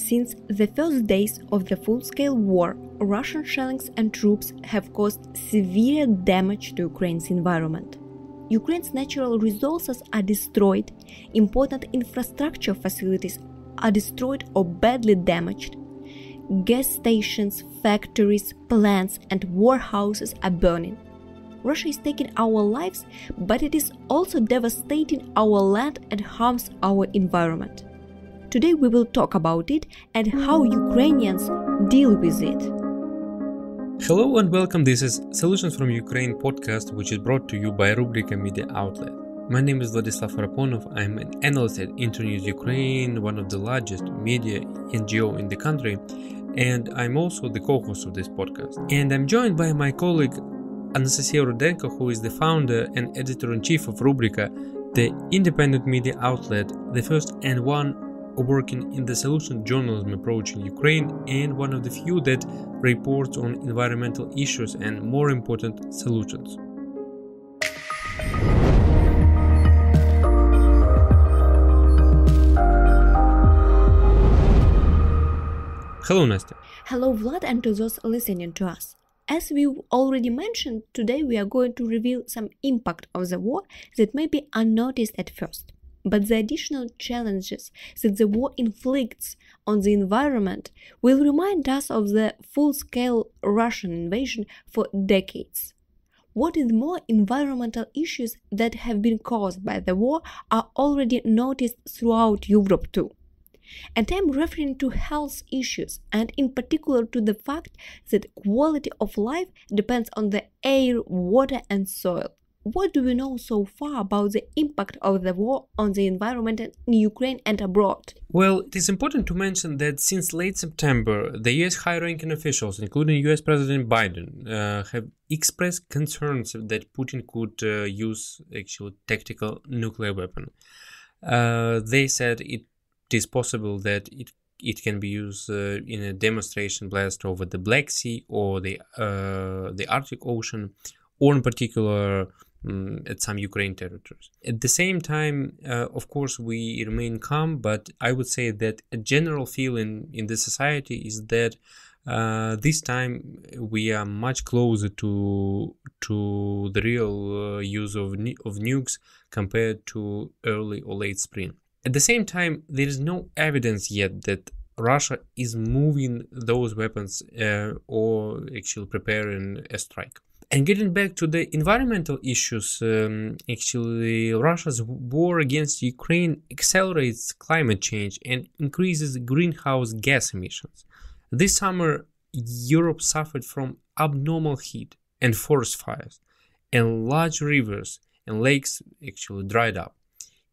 Since the first days of the full-scale war, Russian shellings and troops have caused severe damage to Ukraine's environment. Ukraine's natural resources are destroyed, important infrastructure facilities are destroyed or badly damaged, gas stations, factories, plants, and warehouses are burning. Russia is taking our lives, but it is also devastating our land and harms our environment. Today we will talk about it and how Ukrainians deal with it. Hello and welcome. This is Solutions from Ukraine podcast, which is brought to you by Rubryka media outlet. My name is Vladislav Araponov. I'm an analyst at Internews Ukraine, one of the largest media NGO in the country, and I'm also the co-host of this podcast. And I'm joined by my colleague Anastasia Rudenko, who is the founder and editor-in-chief of Rubryka, the independent media outlet, the first and one working in the solution journalism approach in Ukraine, and one of the few that reports on environmental issues and, more important, solutions. Hello, Nastya. Hello, Vlad, and to those listening to us. As we already mentioned, today we are going to reveal some impact of the war that may be unnoticed at first. But the additional challenges that the war inflicts on the environment will remind us of the full-scale Russian invasion for decades. What is more, environmental issues that have been caused by the war are already noticed throughout Europe too. And I'm referring to health issues, and in particular to the fact that quality of life depends on the air, water, and soil. What do we know so far about the impact of the war on the environment in Ukraine and abroad? Well, it is important to mention that since late September, the US high-ranking officials, including US President Biden, have expressed concerns that Putin could use actual tactical nuclear weapon. They said it is possible that it can be used in a demonstration blast over the Black Sea or the Arctic Ocean, or in particular at some Ukraine territories. At the same time, of course, we remain calm, but I would say that a general feeling in the society is that this time we are much closer to the real use of nukes compared to early or late spring. At the same time, there is no evidence yet that Russia is moving those weapons or actually preparing a strike. And getting back to the environmental issues, actually Russia's war against Ukraine accelerates climate change and increases greenhouse gas emissions. This summer, Europe suffered from abnormal heat and forest fires, and large rivers and lakes actually dried up.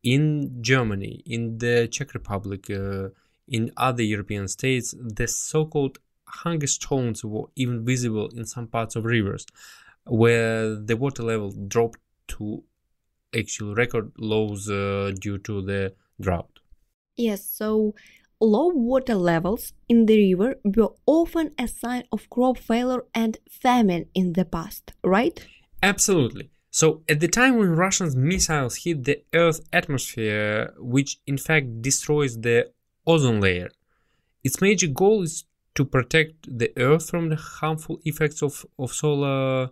In Germany, in the Czech Republic, in other European states, the so-called hunger stones were even visible in some parts of rivers, where the water level dropped to actual record lows due to the drought. Yes, so low water levels in the river were often a sign of crop failure and famine in the past, right? Absolutely. So at the time when Russian missiles hit the Earth's atmosphere, which in fact destroys the ozone layer, its major goal is to protect the Earth from the harmful effects of solar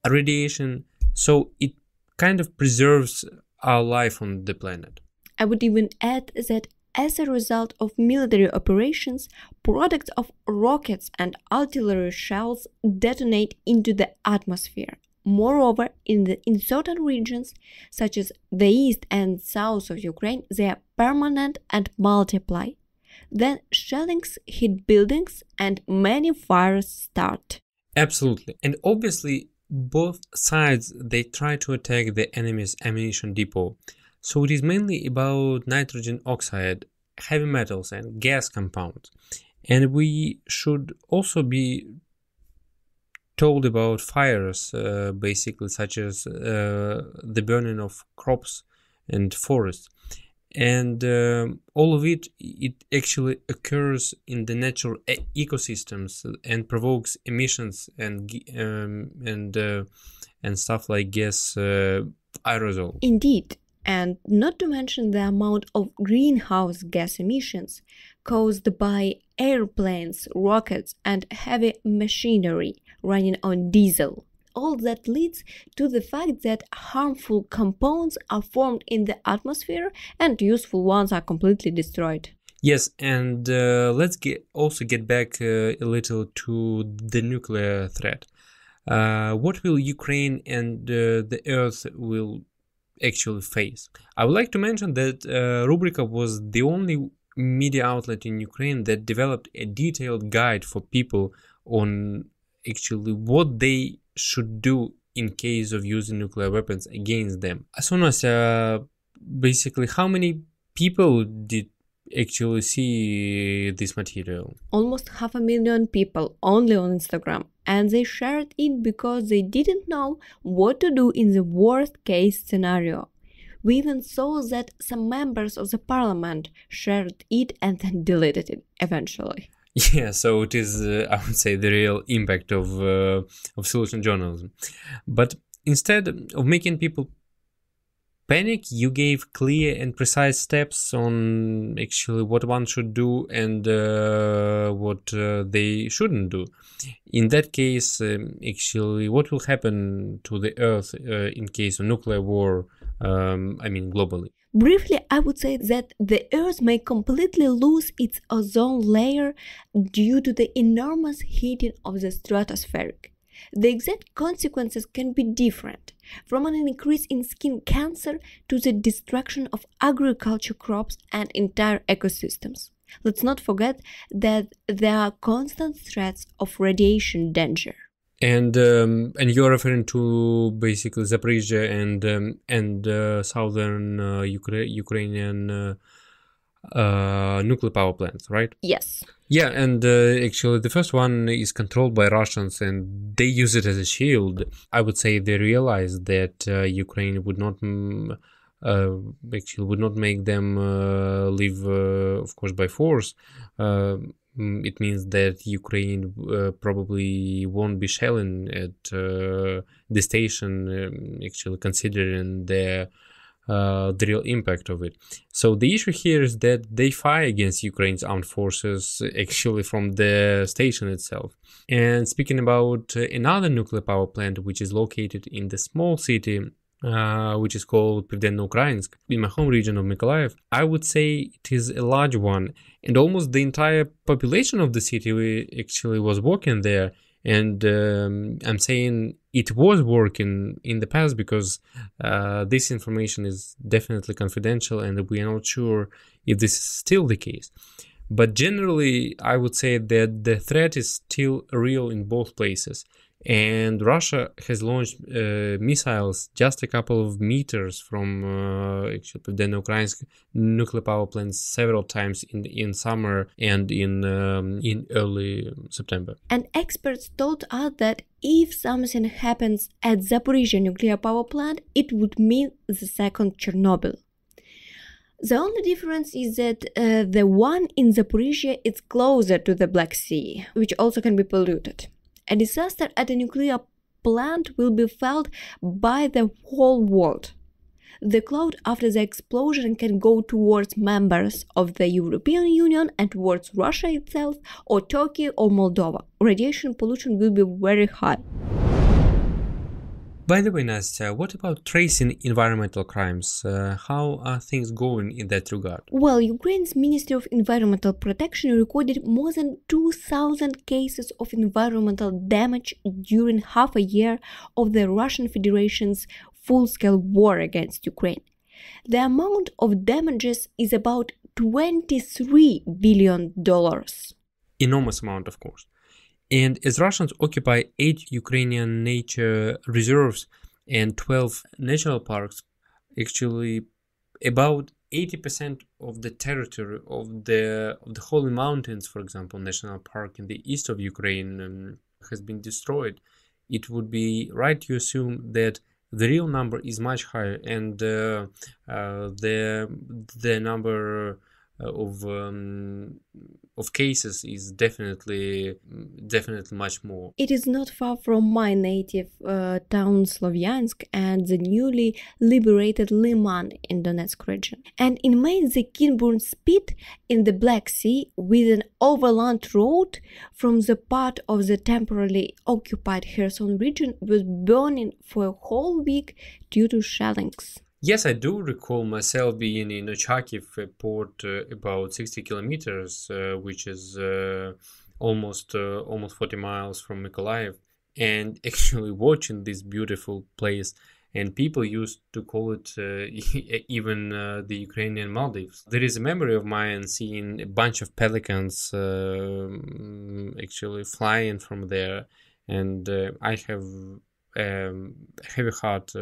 radiation, so it kind of preserves our life on the planet. I would even add that as a result of military operations, products of rockets and artillery shells detonate into the atmosphere. Moreover, in certain regions, such as the east and south of Ukraine, they are permanent and multiply. Then shellings hit buildings and many fires start. Absolutely. And obviously, both sides, they try to attack the enemy's ammunition depot. So it is mainly about nitrogen oxide, heavy metals, and gas compounds. And we should also be told about fires, basically, such as the burning of crops and forests. And all of it actually occurs in the natural ecosystems and provokes emissions and stuff like gas aerosol. Indeed, And not to mention the amount of greenhouse gas emissions caused by airplanes, rockets, and heavy machinery running on diesel. All that leads to the fact that harmful compounds are formed in the atmosphere and useful ones are completely destroyed. Yes, and let's also get back a little to the nuclear threat. What will Ukraine and the Earth will actually face? I would like to mention that Rubryka was the only media outlet in Ukraine that developed a detailed guide for people on actually what they should do in case of using nuclear weapons against them. Sonas, basically, how many people did actually see this material? Almost 500,000 people only on Instagram, and they shared it because they didn't know what to do in the worst case scenario. We even saw that some members of the parliament shared it and then deleted it eventually. Yeah, so it is, I would say, the real impact of solution journalism. But instead of making people panic, you gave clear and precise steps on actually what one should do and what they shouldn't do. In that case, actually, what will happen to the Earth in case of nuclear war, globally? Briefly, I would say that the Earth may completely lose its ozone layer due to the enormous heating of the stratosphere. The exact consequences can be different, from an increase in skin cancer to the destruction of agriculture crops and entire ecosystems. Let's not forget that there are constant threats of radiation danger. And you're referring to basically Zaporizhzhia and southern Ukrainian nuclear power plants, right? Yes. Yeah, and actually the first one is controlled by Russians and they use it as a shield. I would say they realized that Ukraine would not make them leave, of course, by force. It means that Ukraine probably won't be shelling at the station, actually considering the real impact of it. So the issue here is that they fire against Ukraine's armed forces actually from the station itself. And speaking about another nuclear power plant, which is located in the small city, which is called Pivdенно-Ukrainsk, in my home region of Mykolaiv, I would say it is a large one, and almost the entire population of the city actually was working there. And I'm saying it was working in the past because this information is definitely confidential and we are not sure if this is still the case. But generally, I would say that the threat is still real in both places. And Russia has launched missiles just a couple of meters from the Ukraine's nuclear power plants several times in summer and in early September. And experts told us that if something happens at Zaporizhzhia nuclear power plant, it would mean the second Chernobyl. The only difference is that the one in Zaporizhzhia is closer to the Black Sea, which also can be polluted. A disaster at a nuclear plant will be felt by the whole world. The cloud after the explosion can go towards members of the European Union and towards Russia itself, or Turkey or Moldova. Radiation pollution will be very high. By the way, Nastya, what about tracing environmental crimes? How are things going in that regard? Well, Ukraine's Ministry of Environmental Protection recorded more than 2,000 cases of environmental damage during half a year of the Russian Federation's full-scale war against Ukraine. The amount of damages is about $23 billion. Enormous amount, of course. And as Russians occupy 8 Ukrainian nature reserves and 12 national parks, actually about 80% of the territory of the Holy Mountains, for example, national park in the east of Ukraine, has been destroyed. It would be right to assume that the real number is much higher, and the number of cases is definitely much more. It is not far from my native town Slovyansk and the newly liberated Liman in Donetsk region. And in May, the Kinburn Spit in the Black Sea with an overland road from the part of the temporarily occupied Kherson region was burning for a whole week due to shellings. Yes, I do recall myself being in Ochakiv, a port about 60 kilometers, which is almost 40 miles from Mykolaiv, and actually watching this beautiful place. And people used to call it even the Ukrainian Maldives. There is a memory of mine seeing a bunch of pelicans actually flying from there, and I have a heavy heart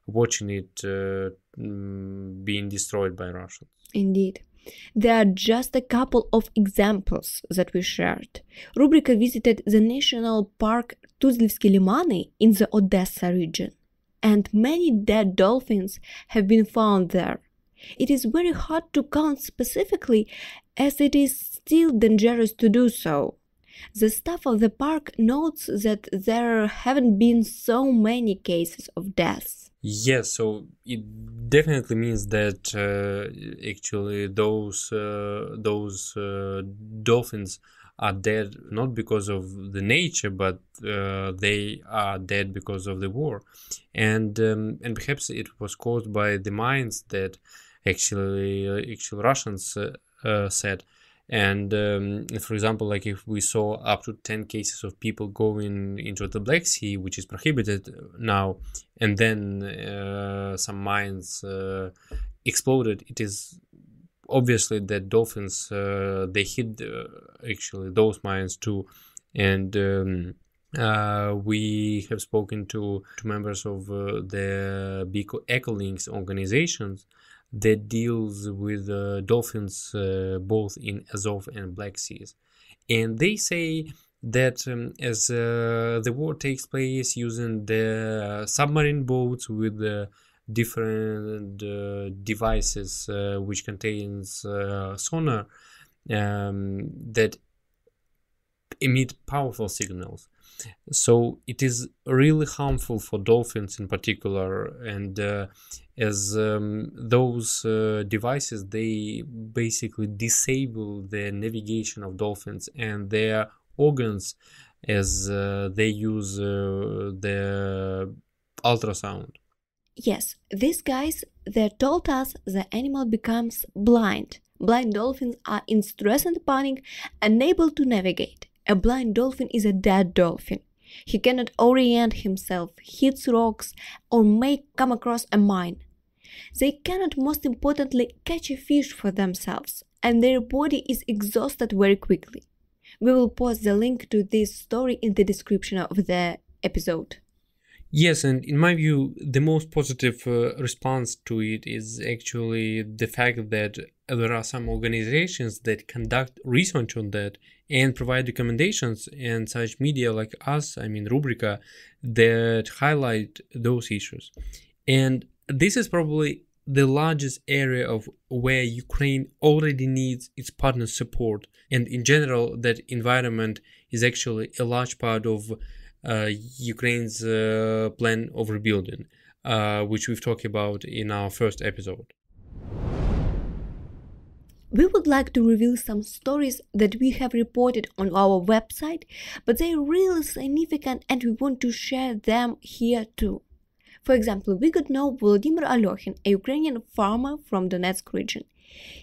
watching it being destroyed by Russians. Indeed. There are just a couple of examples that we shared. Rubryka visited the national park Tuzlivsky Limany in the Odessa region, and many dead dolphins have been found there. It is very hard to count specifically, as it is still dangerous to do so. The staff of the park notes that there haven't been so many cases of deaths. Yes, so it definitely means that actually those dolphins are dead not because of the nature, but they are dead because of the war, and perhaps it was caused by the mines that actually Russians set. And for example, like if we saw up to 10 cases of people going into the Black Sea, which is prohibited now, and then some mines exploded, it is obviously that dolphins they hit actually those mines too. And we have spoken to members of the big ecolinks organizations that deals with dolphins both in Azov and Black Seas. And they say that as the war takes place using the submarine boats with different devices which contains sonar that emit powerful signals. So it is really harmful for dolphins in particular, and as those devices, they basically disable the navigation of dolphins and their organs as they use the ultrasound. Yes, these guys, they told us the animal becomes blind. Blind dolphins are in stress and panic, unable to navigate. A blind dolphin is a dead dolphin. He cannot orient himself, hits rocks, or may come across a mine. They cannot, most importantly, catch a fish for themselves, and their body is exhausted very quickly. We will post the link to this story in the description of the episode. Yes, and in my view, the most positive response to it is actually the fact that there are some organizations that conduct research on that and provide recommendations, and such media like us, I mean Rubryka, that highlight those issues. And this is probably the largest area of where Ukraine already needs its partner support, and in general, that environment is actually a large part of Ukraine's plan of rebuilding, which we've talked about in our first episode. We would like to reveal some stories that we have reported on our website, but they are really significant and we want to share them here too. For example, we got to know Volodymyr Alyokhin, a Ukrainian farmer from Donetsk region.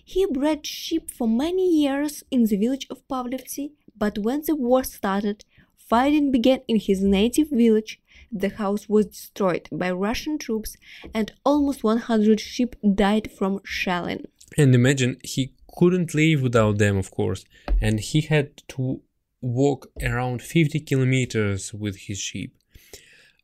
He bred sheep for many years in the village of Pavlivtsi, but when the war started, fighting began in his native village. The house was destroyed by Russian troops and almost 100 sheep died from shelling. And imagine, he couldn't live without them, of course, and he had to walk around 50 kilometers with his sheep.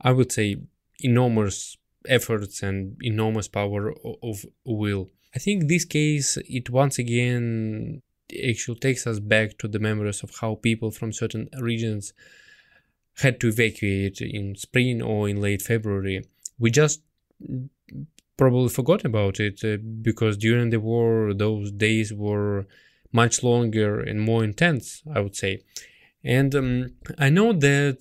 I would say enormous efforts and enormous power of will. I think this case, it once again actually takes us back to the memories of how people from certain regions had to evacuate in spring or in late February. We just probably forgot about it because during the war, those days were much longer and more intense, I would say. And I know that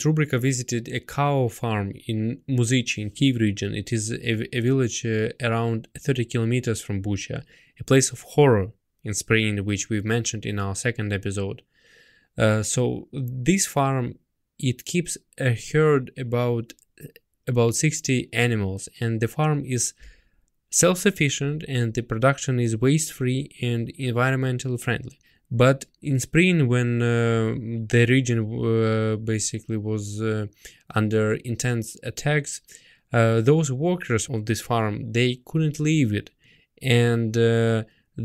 Rubryka visited a cow farm in Muzici in Kiev region. It is a village around 30 kilometers from Bucha, a place of horror in spring, which we've mentioned in our second episode. So this farm, it keeps a herd about 60 animals, and the farm is self-sufficient and the production is waste-free and environmentally friendly. But in spring, when the region basically was under intense attacks, those workers on this farm, they couldn't leave it, and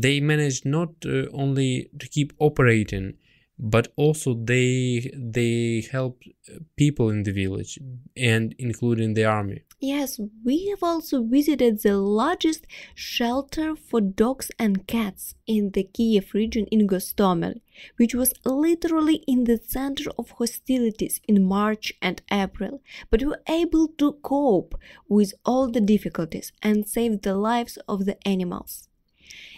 they managed not only to keep operating, but also they helped people in the village, and including the army. Yes, we have also visited the largest shelter for dogs and cats in the Kiev region in Gostomel, which was literally in the center of hostilities in March and April, but we were able to cope with all the difficulties and save the lives of the animals.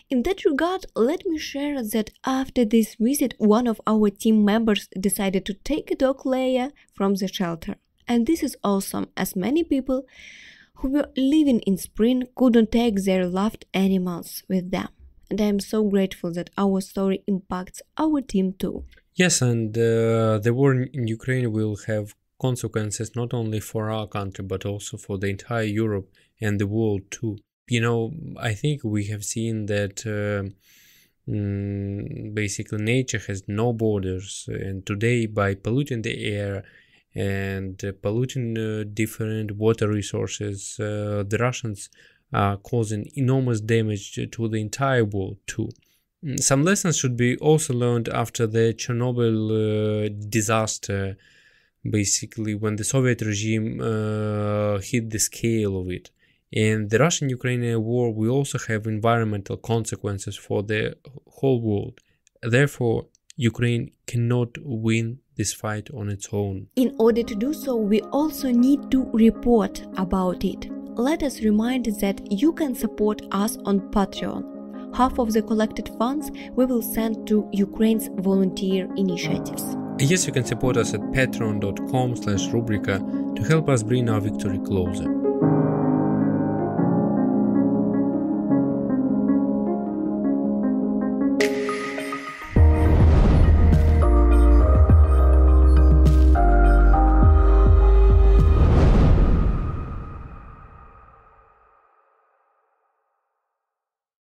In that regard, let me share that after this visit, one of our team members decided to take a dog Leia from the shelter. And this is awesome, as many people who were living in spring couldn't take their loved animals with them. And I am so grateful that our story impacts our team too. Yes, and the war in Ukraine will have consequences not only for our country, but also for the entire Europe and the world too. You know, I think we have seen that basically nature has no borders, and today by polluting the air and polluting different water resources, the Russians are causing enormous damage to the entire world too. Some lessons should be also learned after the Chernobyl disaster, basically when the Soviet regime hit the scale of it. And the Russian-Ukrainian war will also have environmental consequences for the whole world. Therefore, Ukraine cannot win this fight on its own. In order to do so, we also need to report about it. Let us remind that you can support us on Patreon. Half of the collected funds we will send to Ukraine's volunteer initiatives. Yes, you can support us at patreon.com/Rubryka to help us bring our victory closer.